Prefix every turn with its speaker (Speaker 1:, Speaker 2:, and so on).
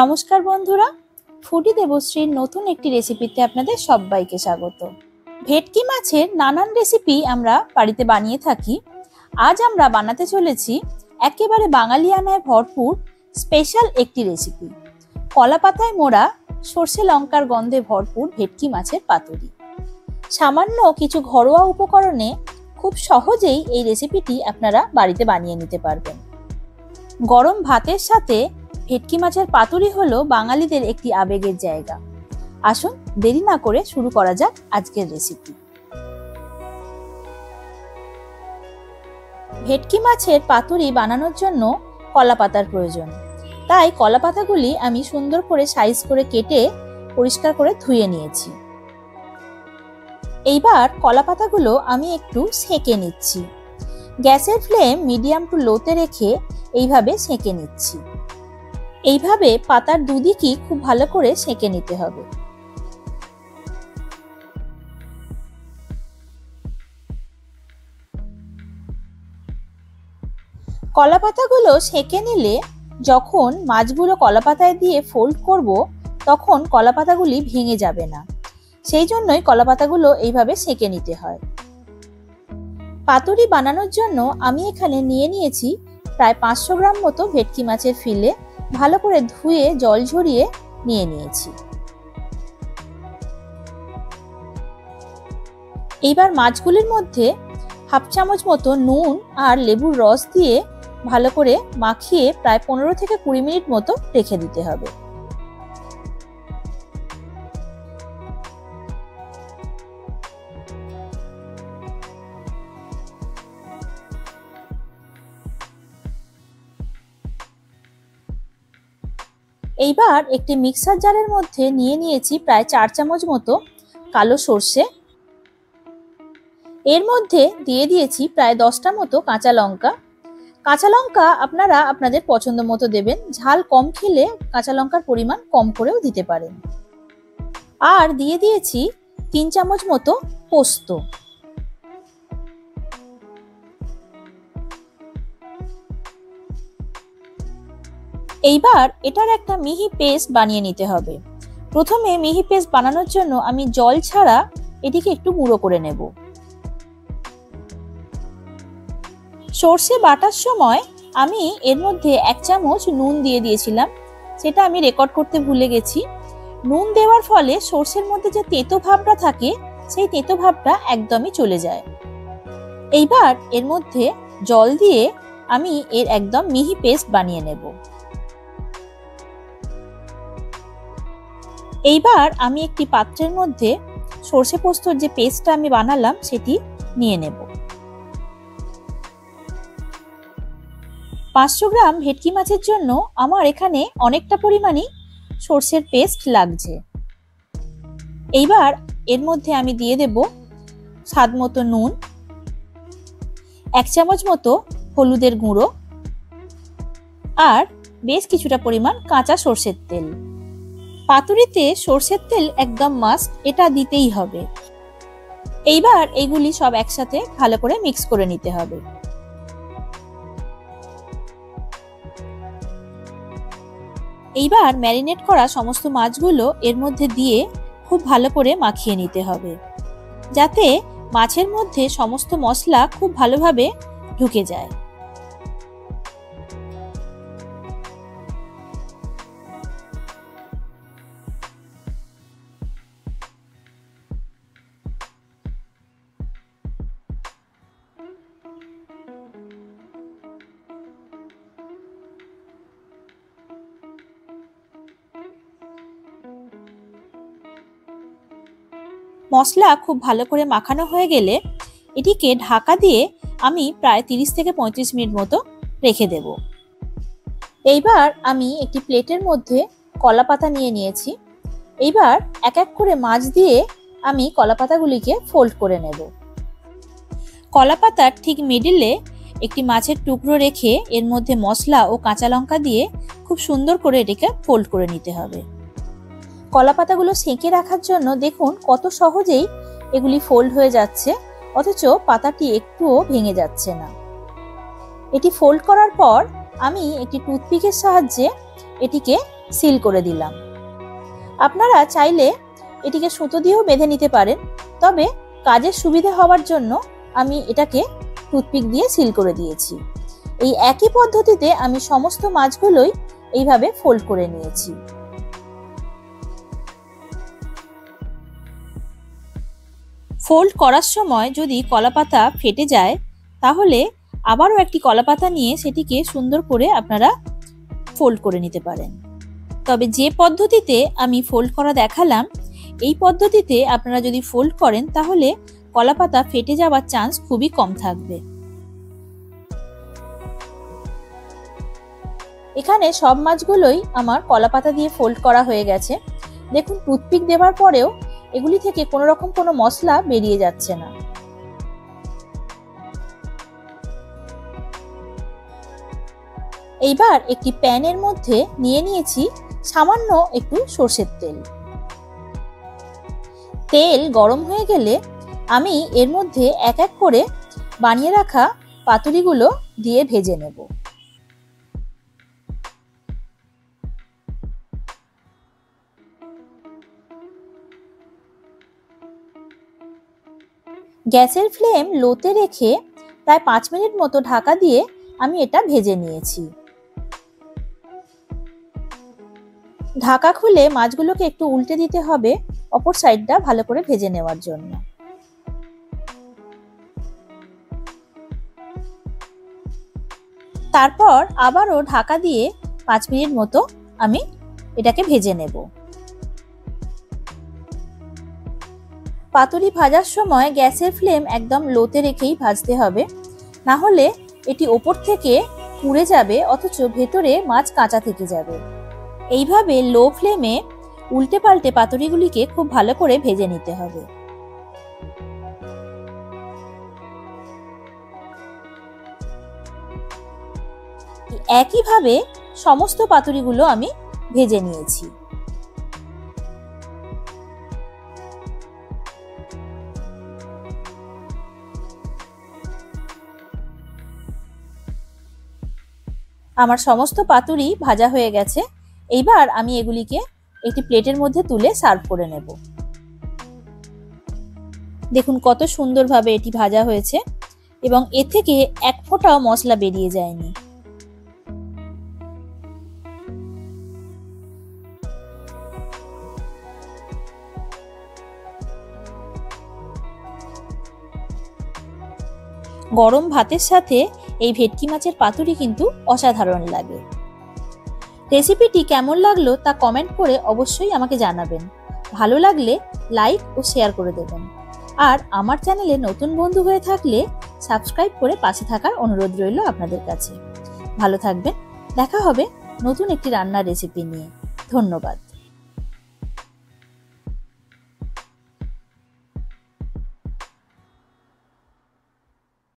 Speaker 1: নমস্কার বন্ধুরা, ফুডি দেবশ্রীর নতুন একটি রেসিপিতে আপনাদের সবাইকে স্বাগত। ভেটকি মাছের নানান রেসিপি আমরা বাড়িতে বানিয়ে থাকি। আজ আমরা বানাতে চলেছি একেবারে বাঙালিয়ানায় ভরপুর স্পেশাল একটি রেসিপি, কলা পাতায় মোড়া সর্ষে লঙ্কার গন্ধে ভরপুর ভেটকি মাছের পাতুরি। সামান্য কিছু ঘরোয়া উপকরণে খুব সহজেই এই রেসিপিটি আপনারা বাড়িতে বানিয়ে নিতে পারবেন। গরম ভাতের সাথে ভেটকি মাছের পাতুরি হলো বাঙালিদের একটি আবেগের জায়গা। আসুন দেরি না করে শুরু করা যাক আজকের রেসিপি। ভেটকি মাছের পাতুরি বানানোর জন্য কলা পাতার প্রয়োজন, তাই কলা পাতাগুলি আমি সুন্দর করে সাইজ করে কেটে পরিষ্কার করে ধুয়ে নিয়েছি। এইবার কলা পাতাগুলো আমি একটু সেঁকে নিচ্ছি। গ্যাসের ফ্লেম মিডিয়াম টু লোতে রেখে এইভাবে সেঁকে নিচ্ছি। এইভাবে পাতার দুদিকই খুব ভালো করে সেঁকে নিতে হবে। কলা পাতাগুলো সেঁকে নিলে যখন মাছগুলো কলা পাতায় দিয়ে ফোল্ড করব, তখন কলা পাতাগুলি ভেঙে যাবে না, সেই জন্যই কলা পাতাগুলো এইভাবে সেঁকে নিতে হয়। পাতুরি বানানোর জন্য আমি এখানে নিয়ে নিয়েছি প্রায় 500 গ্রাম মতো ভেটকি মাছের ফিলে। ভালো করে ধুয়ে জল ঝরিয়ে নিয়ে নিয়েছি। এইবার মাছগুলির মধ্যে হাফ চামচ মতো নুন আর লেবুর রস দিয়ে ভালো করে মাখিয়ে প্রায় 15 থেকে 20 মিনিট মতো রেখে দিতে হবে। এইবার একটি মিক্সার জারের মধ্যে নিয়ে নিয়েছি প্রায় 4 চামচ মতো কালো সর্ষে। এর মধ্যে দিয়ে দিয়েছি প্রায় 10টা মতো কাঁচা লঙ্কা। কাঁচা লঙ্কা আপনারা আপনাদের পছন্দ মতো দেবেন, ঝাল কম খেলে কাঁচা লঙ্কার পরিমাণ কম করেও দিতে পারেন। আর দিয়ে দিয়েছি 3 চামচ মতো পোস্ত। এইবার এটার একটা মিহি পেস্ট বানিয়ে নিতে হবে। প্রথমে মিহি পেস্ট বানানোর জন্য আমি জল ছাড়া এটিকে একটু গুঁড়ো করে নেব। সর্ষে বাটার সময় আমি এর মধ্যে 1 চামচ নুন দিয়ে দিয়েছিলাম, সেটা আমি রেকর্ড করতে ভুলে গেছি। নুন দেওয়ার ফলে সর্ষের মধ্যে যে তেতো ভাবটা থাকে, সেই তেতো ভাবটা একদমই চলে যায়। এইবার এর মধ্যে জল দিয়ে আমি এর একদম মিহি পেস্ট বানিয়ে নেব। এইবার আমি একটি পাত্রের মধ্যে সর্ষে পোস্তর যে পেস্টটা আমি বানালাম সেটি নিয়ে নেব। 500 গ্রাম ভেটকি মাছের জন্য আমার এখানে অনেকটা পরিমাণই সর্ষের পেস্ট লাগছে। এইবার এর মধ্যে আমি দিয়ে দেব স্বাদ মতো নুন, 1 চামচ মতো হলুদের গুঁড়ো আর বেশ কিছুটা পরিমাণ কাঁচা সর্ষের তেল। পাতুরিতে সর্ষের তেল একদম মাস্ট, এটা দিতেই হবে। এইবার এইগুলি সব একসাথে ভালো করে মিক্স করে নিতে হবে। এইবার ম্যারিনেট করা সমস্ত মাছগুলো এর মধ্যে দিয়ে খুব ভালো করে মাখিয়ে নিতে হবে, যাতে মাছের মধ্যে সমস্ত মশলা খুব ভালোভাবে ঢুকে যায়। মশলা খুব ভালো করে মাখানো হয়ে গেলে এটিকে ঢাকা দিয়ে আমি প্রায় 30 থেকে 35 মিনিট মতো রেখে দেব। এইবার আমি একটি প্লেটের মধ্যে কলা পাতা নিয়ে নিয়েছি। এইবার এক এক করে মাছ দিয়ে আমি কলা পাতাগুলিকে ফোল্ড করে নেব। কলা পাতার ঠিক মিডিলে একটি মাছের টুকরো রেখে এর মধ্যে মশলা ও কাঁচা লঙ্কা দিয়ে খুব সুন্দর করে এটিকে ফোল্ড করে নিতে হবে। কলা পাতাগুলো সেঁকে রাখার জন্য দেখুন কত সহজেই এগুলি ফোল্ড হয়ে যাচ্ছে, অথচ পাতাটি একটুও ভেঙে যাচ্ছে না। এটি ফোল্ড করার পর আমি একটি টুথপিকের সাহায্যে এটিকে সিল করে দিলাম। আপনারা চাইলে এটিকে সুতো দিয়েও বেঁধে নিতে পারেন, তবে কাজের সুবিধা হওয়ার জন্য আমি এটাকে টুথপিক দিয়ে সিল করে দিয়েছি। এই একই পদ্ধতিতে আমি সমস্ত মাছগুলোই এইভাবে ফোল্ড করে নিয়েছি। ফোল্ড করার সময় যদি কলাপাতা ফেটে যায় তাহলে আবারও একটি কলাপাতা নিয়ে সেটিকে সুন্দর করে আপনারা ফোল্ড করে নিতে পারেন। তবে যে পদ্ধতিতে আমি ফোল্ড করা দেখালাম এই পদ্ধতিতে আপনারা যদি ফোল্ড করেন তাহলে কলাপাতা ফেটে যাওয়ার চান্স খুবই কম থাকবে। এখানে সব মাছগুলোই আমার কলাপাতা দিয়ে ফোল্ড করা হয়ে গেছে। দেখুন টুথপিক দেওয়ার পরেও এগুলি থেকে কোনো রকম কোনো মশলা বেরিয়ে যাচ্ছে না। এইবার একটি প্যানের মধ্যে নিয়ে নিয়েছি সামান্য একটু সরষের তেল। তেল গরম হয়ে গেলে আমি এর মধ্যে এক এক করে বানিয়ে রাখা পাতুরিগুলো দিয়ে ভেজে নেব। গ্যাসের ফ্লেম লোতে রেখে প্রায় 5 মিনিট মতো ঢাকা দিয়ে আমি এটা ভেজে নিয়েছি। ঢাকা খুলে মাছগুলোকে একটু উল্টে দিতে হবে অপর সাইডটা ভালো করে ভেজে নেওয়ার জন্য। তারপর আবারও ঢাকা দিয়ে 5 মিনিট মতো আমি এটাকে ভেজে নেব। পাতুরি ভাজার সময় গ্যাসের ফ্লেম একদম লোতে রেখেই ভাজতে হবে, না হলে এটি ওপর থেকে পুড়ে যাবে অথচ ভেতরে মাছ কাঁচা থেকে যাবে। এইভাবে লো ফ্লেমে উল্টে পাল্টে পাতুরিগুলিকে খুব ভালো করে ভেজে নিতে হবে। একইভাবে সমস্ত পাতুরিগুলো আমি ভেজে নিয়েছি। আমার সমস্ত পাতুরি ভাজা হয়ে গেছে। এইবার আমি এগুলিকে একটি প্লেটের মধ্যে তুলে সার্ভ করে নেব। দেখুন কত সুন্দরভাবে এটি ভাজা হয়েছে এবং এর থেকে এক ফোঁটাও মশলা বেরিয়ে যায়নি। গরম ভাতের সাথে এই ভেটকি মাছের পাতুরি কিন্তু অসাধারণ লাগে। রেসিপিটি কেমন লাগলো তা কমেন্ট করে অবশ্যই আমাকে জানাবেন। ভালো লাগলে লাইক ও শেয়ার করে দেবেন। আর আমার চ্যানেলে নতুন বন্ধু হয়ে থাকলে সাবস্ক্রাইব করে পাশে থাকার অনুরোধ রইল আপনাদের কাছে। ভালো থাকবেন। দেখা হবে নতুন একটি রান্নার রেসিপি নিয়ে। ধন্যবাদ।